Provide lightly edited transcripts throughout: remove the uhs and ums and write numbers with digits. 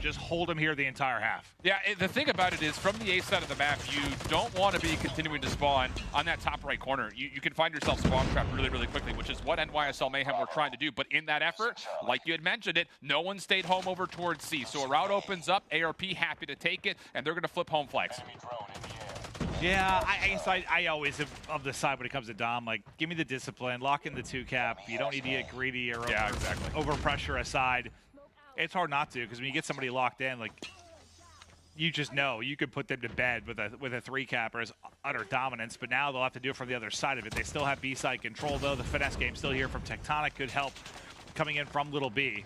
Just hold him here the entire half. Yeah, the thing about it is, from the A side of the map, you don't want to be continuing to spawn on that top right corner. You can find yourself spawn trapped really, really quickly, which is what NYSL Mayhem were trying to do. But in that effort, like you had mentioned it, no one stayed home over towards C. So a route opens up, ARP happy to take it, and they're going to flip home flags. Yeah, I guess I always am of the side when it comes to Dom. Like, give me the discipline, lock in the 2-cap. You don't need to get greedy or over pressure aside. It's hard not to, because when you get somebody locked in, like, you just know you could put them to bed with a 3-cap or as utter dominance. But now they'll have to do it from the other side of it. They still have B-side control, though. The finesse game still here from Tectonic. Good help coming in from Little B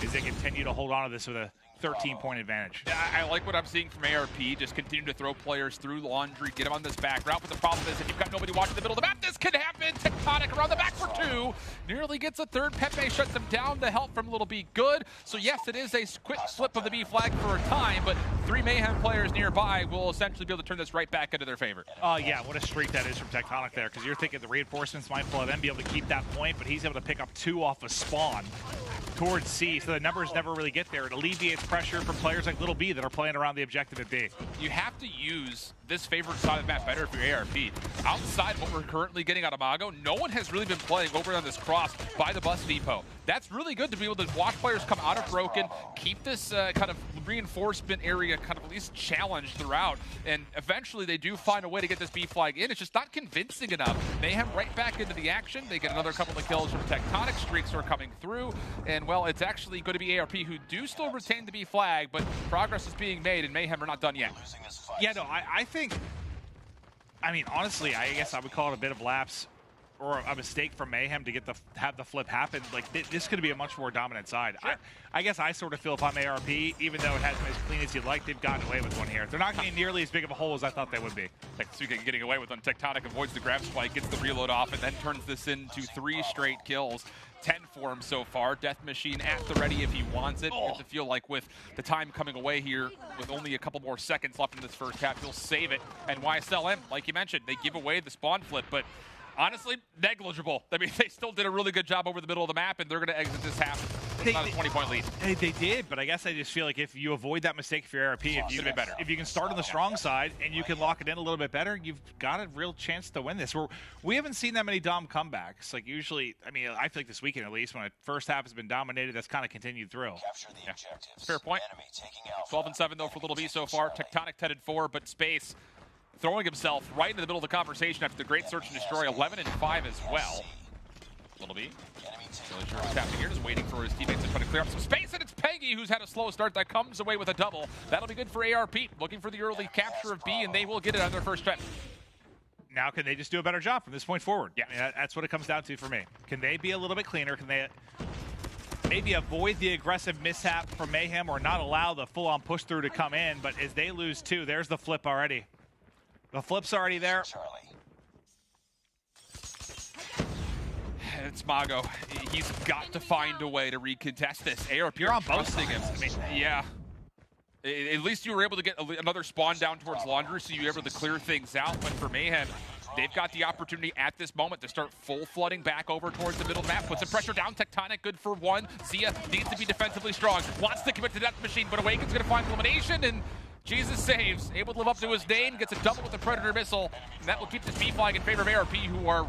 as they continue to hold on to this with a 13-point advantage. Yeah, I like what I'm seeing from ARP. Just continue to throw players through laundry, get them on this back route. But the problem is, if you've got nobody watching the middle of the map, this can happen. Tectonic around the back for 2. Nearly gets a third. Pepe shuts them down. The help from Little B good. So yes, it is a quick flip of the B flag for a time, but 3 Mayhem players nearby will essentially be able to turn this right back into their favor. Oh, yeah, what a streak that is from Tectonic there, because you're thinking the reinforcements might let him be able to keep that point, but he's able to pick up 2 off a spawn towards C, so the numbers never really get there. It alleviates pressure from players like Little B that are playing around the objective at B. You have to use this favored side of the map better if you're ARP. Outside what we're currently getting out of Mago, no one has really been playing over on this cross by the bus depot. That's really good to be able to watch players come out of Broken, keep this kind of reinforcement area kind of at least challenged throughout, and eventually they do find a way to get this B flag in. It's just not convincing enough. Mayhem right back into the action. They get another couple of kills from Tectonic. Streaks are coming through, and well, it's actually going to be ARP who do still retain the B flag, but progress is being made, and Mayhem are not done yet. Yeah, no, I think, I mean, honestly, I guess I would call it a bit of lapse or a mistake from Mayhem to have the flip happen. Like, this could be a much more dominant side. Sure. I guess I sort of feel if I'm ARP, even though it hasn't been as clean as you'd like, they've gotten away with one here. They're not getting nearly as big of a hole as I thought they would be. Suga getting away with one. Tectonic avoids the grab spike, gets the reload off, and then turns this into 3 straight kills. 10 for him so far. Death Machine at the ready if he wants it. You have to feel like with the time coming away here, with only a couple more seconds left in this first half, he'll save it. And YSLM, like you mentioned, they give away the spawn flip, but honestly, negligible. I mean, they still did a really good job over the middle of the map, and they're going to exit this half with about a 20-point lead. They did, but I guess I just feel like if you avoid that mistake for your ARP, if you can start on the strong side and you can lock it in a little bit better, you've got a real chance to win this. We haven't seen that many Dom comebacks. Like usually, I mean, I feel like this weekend at least, when the first half has been dominated, that's kind of continued through. Yeah. Fair point. 12-7 though for Little B so far. Tectonic 10-4, but Space throwing himself right into the middle of the conversation after the great search and destroy, 11-5 as well. Little B, really sure what's happening here, just waiting for his teammates to try to clear up some space, and it's Peggy who's had a slow start that comes away with a double. That'll be good for ARP, looking for the early capture of B, and they will get it on their first trip. Now, can they just do a better job from this point forward? Yeah, I mean, that's what it comes down to for me. Can they be a little bit cleaner? Can they maybe avoid the aggressive mishap from Mayhem or not allow the full-on push-through to come in? But as they lose 2, there's the flip already. The flip's already there. It's Mago. He's got to find a way to recontest this. ARP, you're on both sides. I mean, yeah. At least you were able to get another spawn down towards Laundry, so you were able to clear things out. But for Mayhem, they've got the opportunity at this moment to start full flooding back over towards the middle map. Put some pressure down. Tectonic good for 1. Zia needs to be defensively strong. Wants to commit to Death Machine, but Awaken's going to find elimination, and Jesus saves. Able to live up to his name. Gets a double with the Predator missile, and that will keep this B flag in favor of ARP, who are